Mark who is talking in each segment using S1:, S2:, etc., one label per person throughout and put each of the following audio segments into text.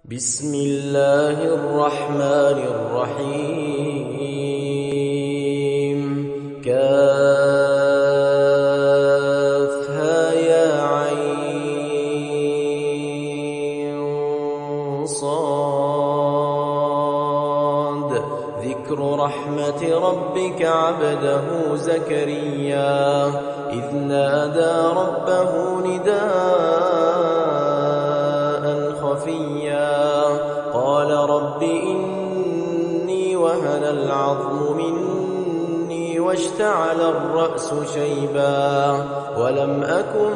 S1: بسم الله الرحمن الرحيم كافها يا عين صاد ذكر رحمة ربك عبده زكريا إذ نادى ربه نداء خفيا قال رب إني وهن العظم مني واشتعل الرأس شيبا ولم أكن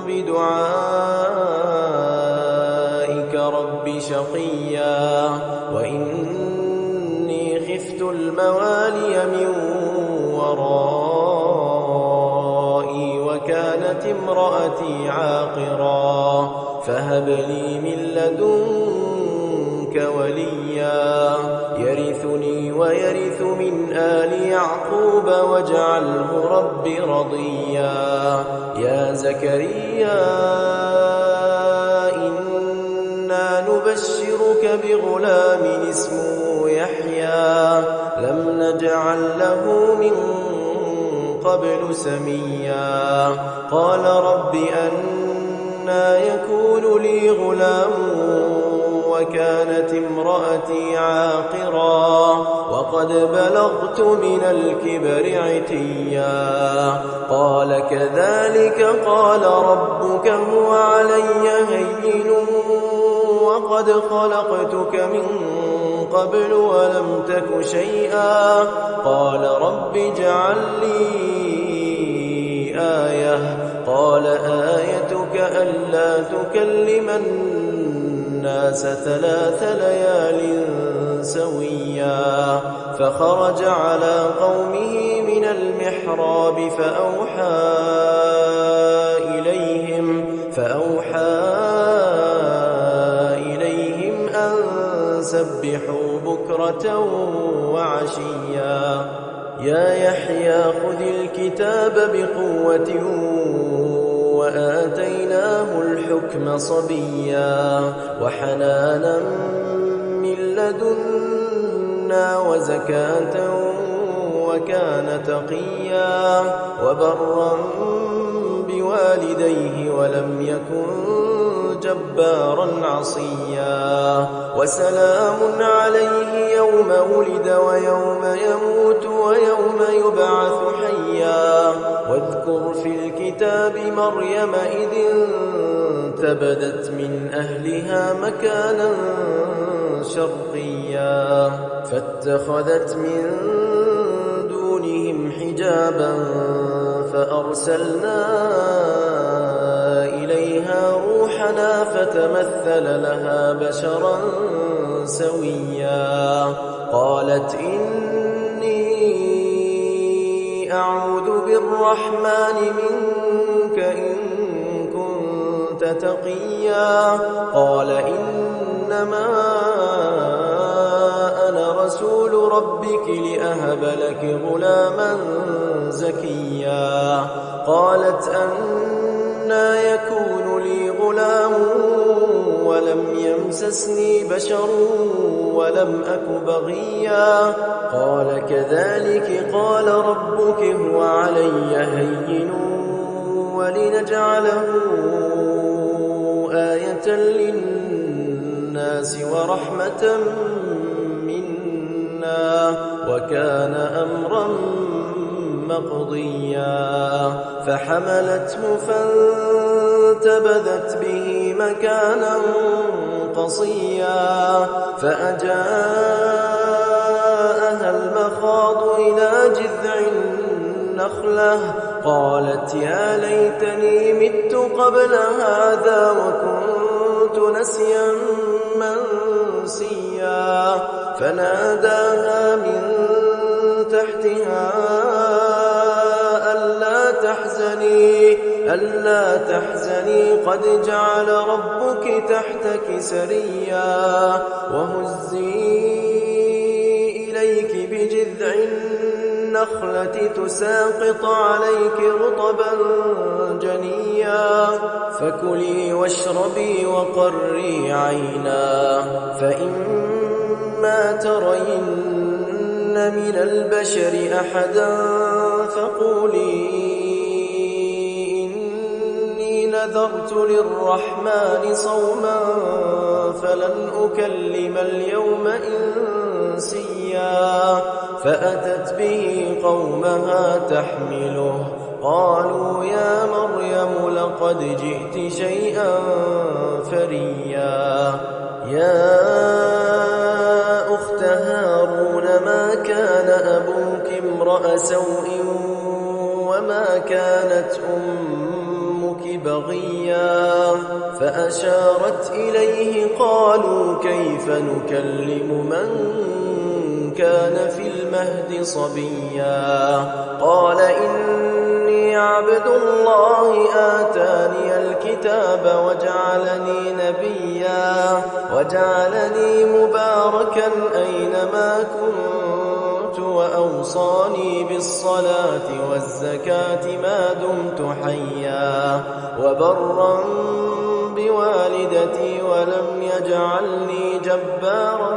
S1: بدعائك رب شقيا وإني خفت الموالي من ورائي وكانت امرأتي عاقرا فهب لي من لدنك وليا يرثني ويرث من آل يعقوب واجعله رب رضيا يا زكريا إنا نبشرك بغلام اسمه يحيى لم نجعل له من قبل سميا قال رب أنى يكون لي غلام وكانت امرأتي عاقرا وقد بلغت من الكبر عتيا قال كذلك قال ربك هو علي هين وقد خلقتك من قبل ولم تك شيئا قال رب اجعل لي آية قال آيتك ألا تكلم الناس 3 ليال سويا فخرج على قومه من المحراب فأوحى إليهم أن سبحوا بكرة وعشيا يا يحيى خذ الكتاب بقوة وآتيناه الحكم صبيا وحنانا من لدنا وزكاة وكان تقيا وبرا بوالديه ولم يكن جبارا عصيا وسلام عليه يوم ولد ويوم يموت ويوم يبعث حيا واذكر في الكتاب مريم إذ انتبذت من أهلها مكانا شرقيا فاتخذت من دونهم حجابا فأرسلنا إليها روحنا فتمثل لها بشرا سويا قالت إني أعوذ بالرحمن منك إن كنت تقيا قال إنما أنا رسول ربك لأهب لك غلاما زكيا قالت أنى يكون لي غلام ولم يمسسني بشر ولم أك بغيا قال كذلك قال ربك هو علي هين ولنجعله آية للناس ورحمة منا وكان أمرا مقضيا فحملته فانتبذت به مكانا قصيا فأجاءها المخاض إلى جذع النخلة قالت يا ليتني مت قبل هذا وكنت نسيا منسيا فناداها من تحتها ألا تحزني قد جعل ربك تحتك سريا وهزي إليك بجذع النخلة تساقط عليك رطبا جنيا فكلي واشربي وقري عينا فإما ترين من البشر أحدا فقولي إني نذرت للرحمن صوما فلن أكلم اليوم إنسيا فأتت به قومها تحمله قالوا يا مريم لقد جئت شيئا فريا يا أخت هارون ما كان أبوك امرأ سوء وما كانت أمك بغيا فأشارت إليه قالوا كيف نكلم من كان في المهد صبيا قال إني عبد الله آتاني الكتاب وجعلني نبيا وجعلني مباركا أينما كنت وأوصاني بالصلاة والزكاة ما دمت حيا وبرا بوالدتي ولم يجعلني جبارا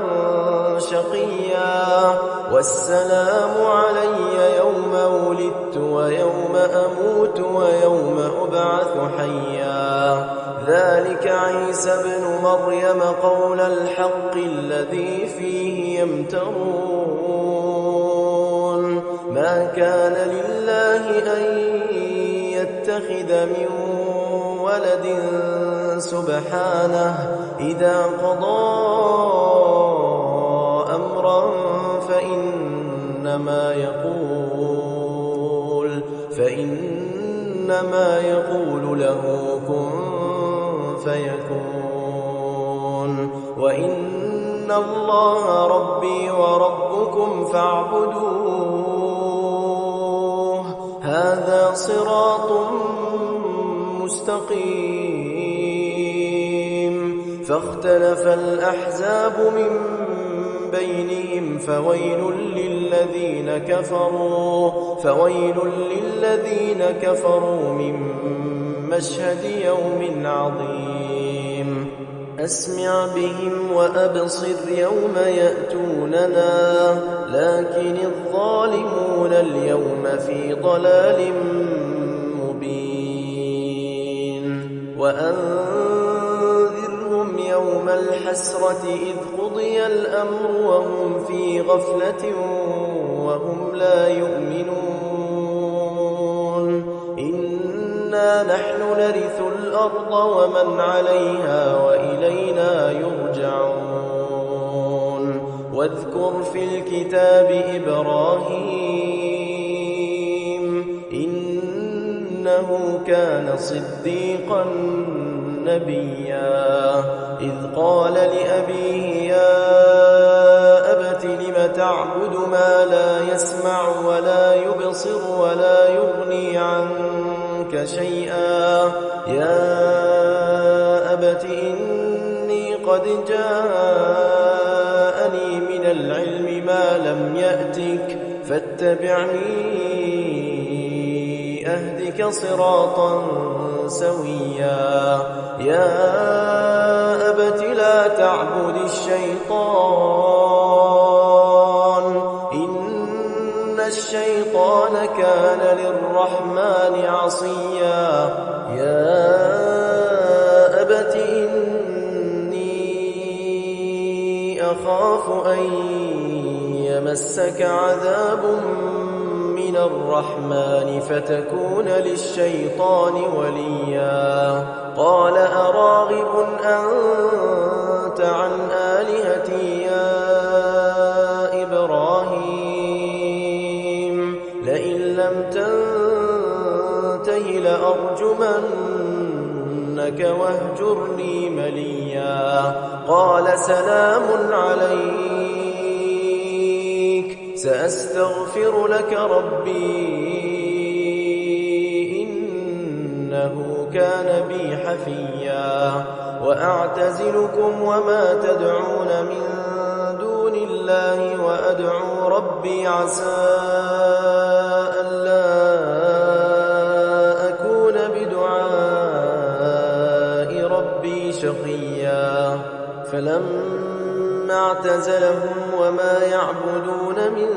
S1: شقيا والسلام علي يوم ولدت ويوم أموت ويوم أبعث حيا ذلك عيسى ابن مريم قول الحق الذي فيه يمترون ما كان لله أن يتخذ من ولد سبحانه إذا قضى أمرا فإنما يقول له كن فيكون وإن الله ربي وربكم فاعبدوه هذا صراط مستقيم فاختلف الأحزاب من بينهم فويل للذين كفروا من مشهد يوم عظيم أسمع بهم وأبصر يوم يأتوننا لكن الظالمون اليوم في ضلال مبين وأنذرهم يوم الحسرة إذ قضي الأمر وهم في غفلة وهم لا يؤمنون إنا نحن نرث الأرض ومن عليها وإلينا يرجعون واذكر في الكتاب إبراهيم إنه كان صديقا نبيا إذ قال لأبيه يا أبت لم تعبد ما لا يسمع ولا يبصر ولا يغني عنك شيئا يا أبت إني قد جاءني من العلم ما لم يأتك فاتبعني أهدك صراطا سويا يا أبت لا تعبد الشيطان إن الشيطان كان للرحمن عصيا يا أبت إني أخاف أن يمسك عذاب من الرحمن فتكون للشيطان وليا قال أراغب أنت عن آلهتي يا إبراهيم لئن لم تنته لأرجمنك واهجرني مليا قال سلام عليك سأستغفر لك ربي إنه كان بي حفيا وأعتزلكم وما تدعون من دون الله وأدعو ربي عسى ألا أكون بدعاء ربي شقيا فلما اعتزلهم وما يعبدون من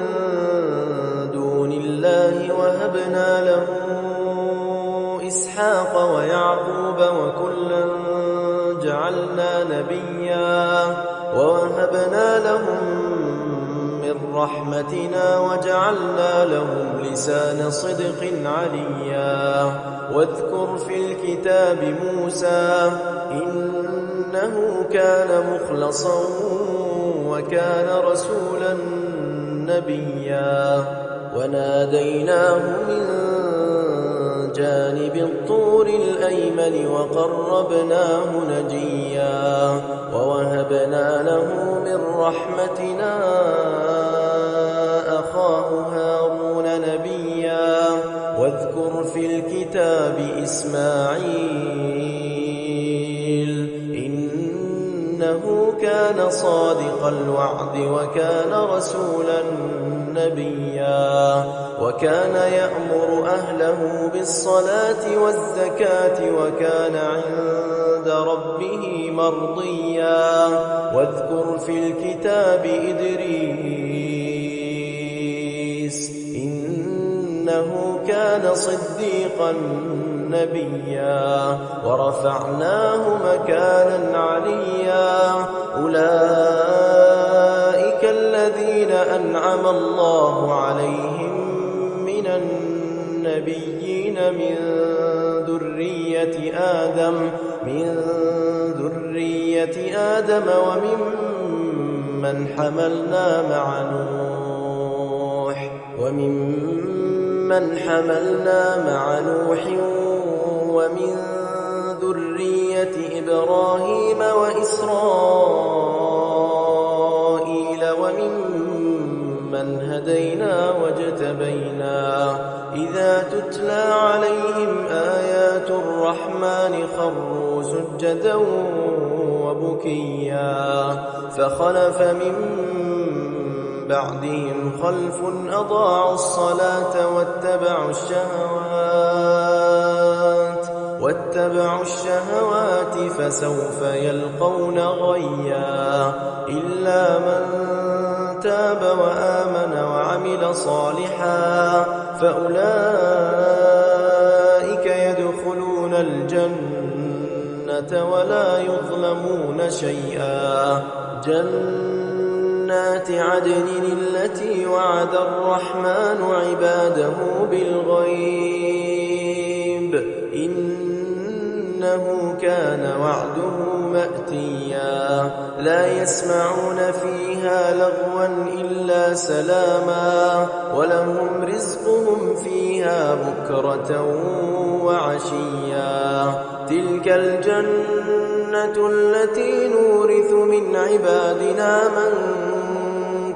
S1: دون الله وهبنا له إسحاق ويعقوب وكلا جعلنا نبيا ووهبنا لهم من رحمتنا وجعلنا لهم لسان صدق عليا واذكر في الكتاب موسى إنه كان مخلصا وكان رسولا نبيا وناديناه من جانب الطور الأيمن وقربناه نجيا ووهبنا له من رحمتنا أخاه هارون نبيا واذكر في الكتاب إسماعيل إنه كان صادق الوعد وكان رسولا نبيا وكان يأمر أهله بالصلاة والزكاة وكان عند ربه مرضيا واذكر في الكتاب إدريس إنه كان صديقا نبيا ورفعناه مكانا عليا أولئك الذين أنعم الله عليهم من النبيين من ذرية آدم وممن حملنا مع نوح ومن ذرية إبراهيم وإسرائيل وممن هدينا واجتبينا إذا تتلى عليهم آيات الرحمن خروا سجدا وبكيا فخلف من بعدهم خلف أضاعوا الصلاة واتبعوا الشهوات فسوف يلقون غيا إلا من تاب وآمن وعمل صالحا فأولئك يدخلون الجنة ولا يظلمون شيئا جنات عدن التي وعد الرحمن عباده بالغيب إنه كان وعده مأتيا لا يسمعون فيها لغوا إلا سلاما ولهم رزقهم فيها بكرة وعشيا تلك الجنة التي نورث من عبادنا من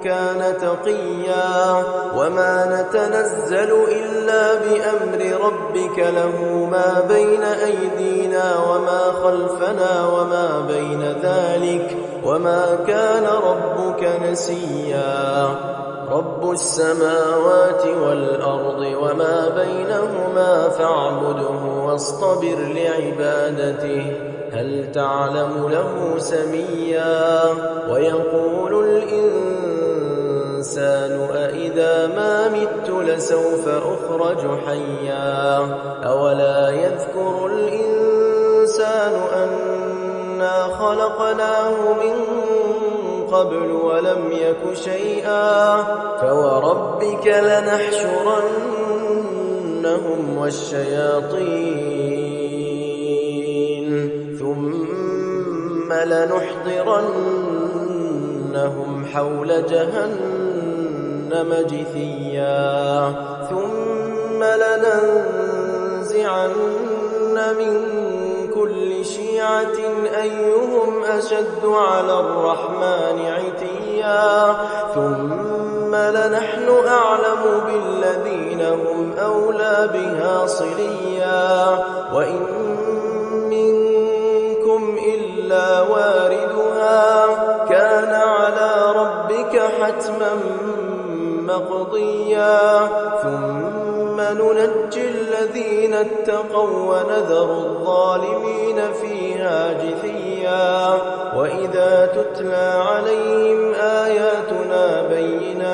S1: كان تقيا وما نتنزل إلا بأمر ربك له ما بين أيدينا وما خلفنا وما بين ذلك وما كان ربك نسيا رب السماوات والأرض وما بينهما فاعبده واصطبر لعبادته هل تعلم له سميا ويقول الإنسان أإذا ما مت لسوف أخرج حيا أولا يذكر الإنسان أنا خلقناه من قبل ولم يك شيئا فوربك لنحشرنهم والشياطين ثم لنحضرنهم حول جهنم جثيا ثم لننزعن من كل شيعة أيهم أشد على الرحمن عتيا ثم لنحن أعلم بالذين هم أولى بها صليا وإن منكم إلا واردها كان على ربك حتما مقضيا ثم ننجي الذين الذين اتقوا ونذر الظالمين فيها جثيا وإذا تتلى عليهم آياتنا بينات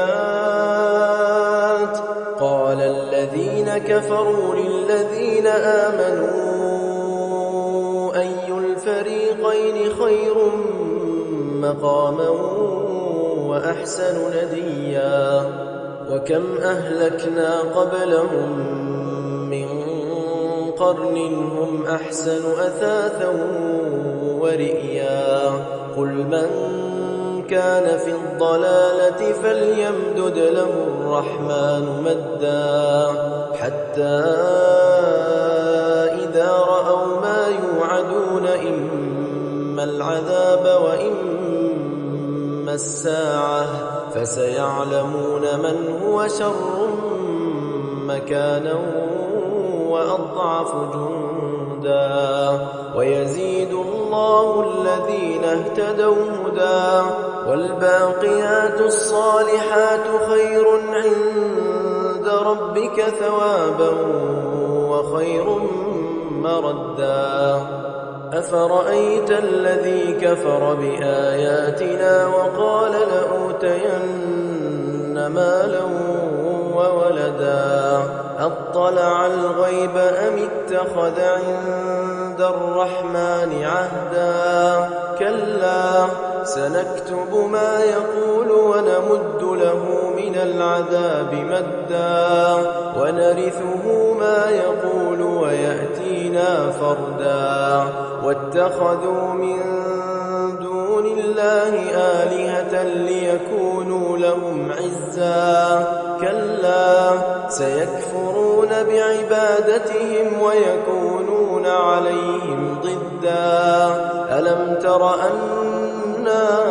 S1: قال الذين كفروا للذين آمنوا أي الفريقين خير مقاما وأحسن نديا وكم أهلكنا قبلهم من قرن هم أحسن أثاثا ورئيا قل من كان في الضلالة فليمدد له الرحمن مدا حتى إذا رأوا ما يوعدون إما العذاب وإما الساعة فسيعلمون من هو شر مكانا وأضعف جندا ويزيد الله الذين اهتدوا هدى والباقيات الصالحات خير عند ربك ثوابا وخير مردا أفرأيت الذي كفر بآياتنا وقال لأوتين مالا وولدا أطلع الغيب أم اتخذ عند الرحمن عهدا كلا سنكتب ما يقول ونمد له من العذاب مدا ونرثه ما يقول ويأتينا فردا واتخذوا من دون الله آلهة ليكونوا لهم عزا كلا سيكفرون بعبادتهم ويكونون عليهم ضدا ألم تر أنا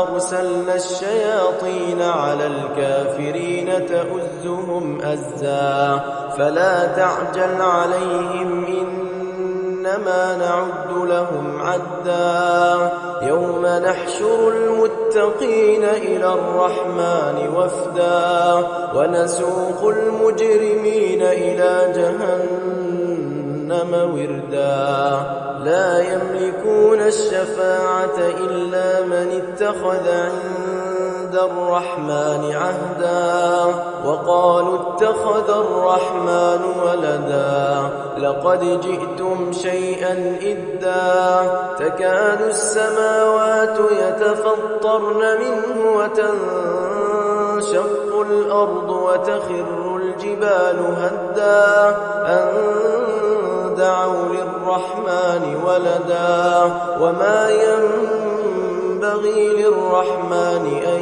S1: أرسلنا الشياطين على الكافرين تؤزهم أزا فلا تعجل عليهم إنما نعد لهم عدا يوم نحشر المتقين إلى الرحمن وفدا ونسوق المجرمين إلى جهنم وردا لا يملكون الشفاعة إلا من اتخذ عند الرحمن عهدا وقالوا اتخذ الرحمن ولدا لقد جئتم شيئا إدا تكاد السماوات يتفطرن منه وتنشق الأرض وتخر الجبال هدا أن دعوا للرحمن ولدا وما ينبغي للرحمن أن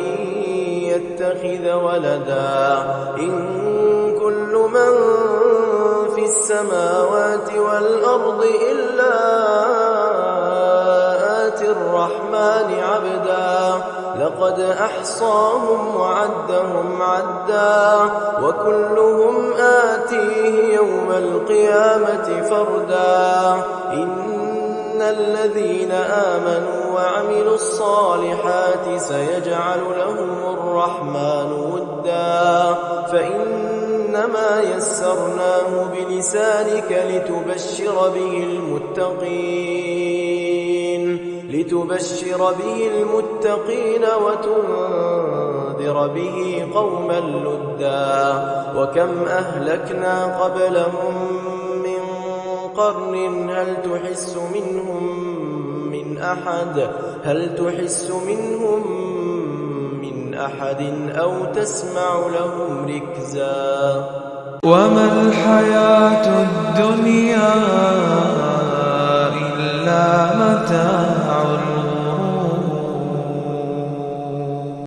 S1: يتخذ ولدا إن كل من في السماوات والأرض إلا آتي الرحمن عبدا لقد أحصاهم وعدهم عدا وكلهم آتيه يوم القيامة فردا إن الذين آمنوا وعملوا الصالحات سيجعل لهم الرحمن ودا فإنما يسرناه بلسانك لتبشر به المتقين وتنذر به قوما لدا وكم أهلكنا قبلهم من قرن هل تحس منهم من أحد أو تسمع لهم ركزا
S2: وما الحياة الدنيا إلا متاع